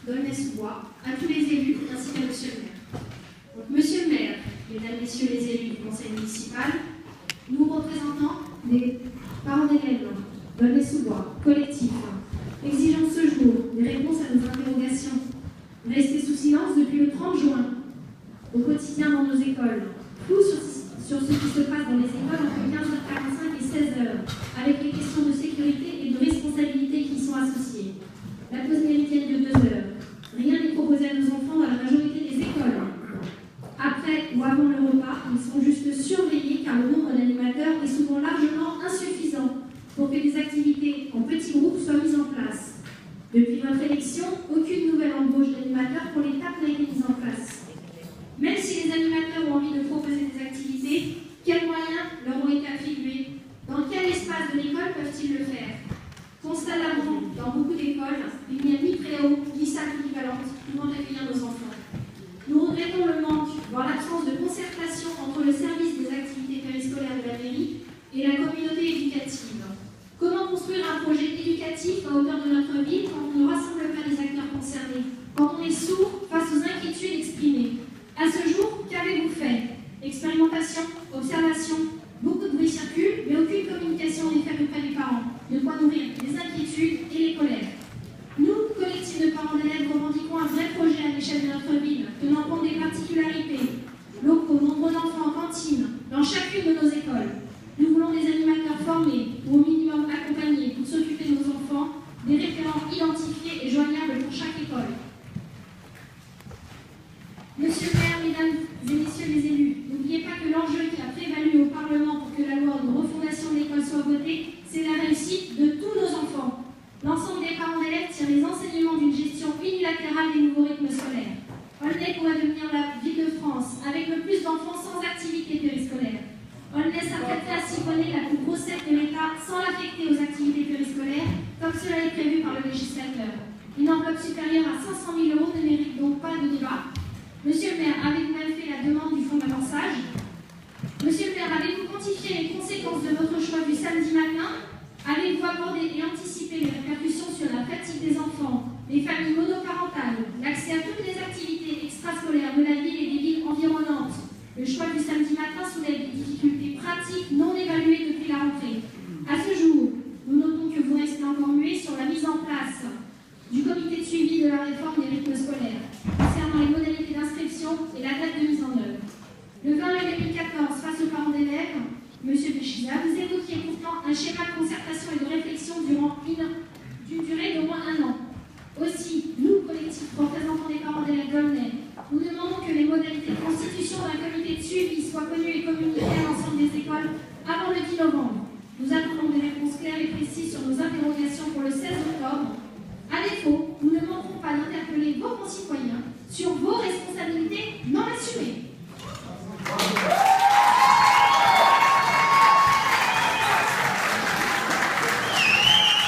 d'Aulnay-sous-Bois, à tous les élus ainsi qu'à Monsieur le maire. Donc, Monsieur le maire, mesdames, messieurs les élus du conseil municipal, nous représentants des parents d'élèves d'Aulnay-sous-Bois, collectif, exigeons ce jour des réponses à nos interrogations, restées sous silence depuis le 30 juin, au quotidien dans nos écoles, flou sur ce qui se passe dans les écoles entre 15h45 et 16h, avec les questions de sécurité et de responsabilité qui y sont associées. La pause méridienne de 2 heures. Rien n'est proposé à nos enfants dans la majorité des écoles. Après ou avant le repas, ils sont juste surveillés car le nombre d'animateurs est souvent largement insuffisant pour que des activités en petits groupes soient mises en place. Depuis votre élection, aucune nouvelle embauche d'animateurs pour l'étape n'a été mise en place. Même si les animateurs ont envie de proposer des activités, quels moyens leur ont été attribués? Dans quel espace de l'école peuvent-ils le faire? Constat alarmant, dans beaucoup d'écoles, il n'y a ni préau, ni salle équivalente pouvant accueillir nos enfants. Nous regrettons le manque, voire l'absence de concertation entre le service des activités périscolaires de la mairie et la communauté éducative. Comment construire un projet éducatif à hauteur de notre ville quand on ne rassemble pas les acteurs concernés, quand on est sourd face aux inquiétudes exprimées? À ce jour, qu'avez-vous fait? Expérimentation, observation, beaucoup de bruit circule, mais aucune communication n'est faite auprès des parents. De quoi nourrir les inquiétudes et les colères. Nous, collectif de parents d'élèves, revendiquons un vrai projet à l'échelle de notre ville, tenant compte des particularités, locaux, nombreux d'enfants en cantine, dans chacune de nos écoles. Nous voulons des animateurs formés, ou au minimum accompagnés pour s'occuper de nos enfants, des référents identifiés et joignables pour chaque école. Monsieur le maire, mesdames et messieurs les élus, n'oubliez pas que l'enjeu qui a prévalu au Parlement pour que la loi de refondation de l'école soit votée, c'est la réussite de tous nos enfants. L'ensemble des parents d'élèves tire les enseignements d'une gestion unilatérale des nouveaux rythmes scolaires. Aulnay pourrait devenir la ville de France avec le plus d'enfants sans activité périscolaire. Aulnay s'apprêterait à siphonner la plus grosse aide de l'État sans l'affecter aux activités périscolaires, comme cela est prévu par le législateur. Une enveloppe supérieure à 500 000 € ne mérite donc pas de débat. Monsieur le maire, avez-vous même fait la demande du fonds d'amorçage? Monsieur le maire, avez-vous quantifié les conséquences de votre choix du samedi matin? Avez-vous abordé et anticipé les répercussions sur la pratique des enfants, les familles monoparentales, l'accès à toutes les activités extrascolaires de la ville et des villes environnantes? Le choix du samedi matin soulève des difficultés pratiques non évaluées depuis la rentrée. À ce jour, nous notons que vous restez encore muet sur la mise en place du comité de suivi de la réforme des rythmes scolaires, concernant les modalités d'inscription et la date de mise en œuvre. Le 20 mai 2014, face aux parents d'élèves, M. Béchiza, vous évoquiez pourtant un schéma de concertation et de réflexion d'une durée d'au moins 1 an. Aussi, nous, collectif représentants des parents d'élèves d'Aulnay, nous demandons que les modalités de constitution d'un comité de suivi soient connues et communiquées à l'ensemble des écoles avant le 10 novembre. Nous attendons des réponses claires et précises sur nos interrogations pour le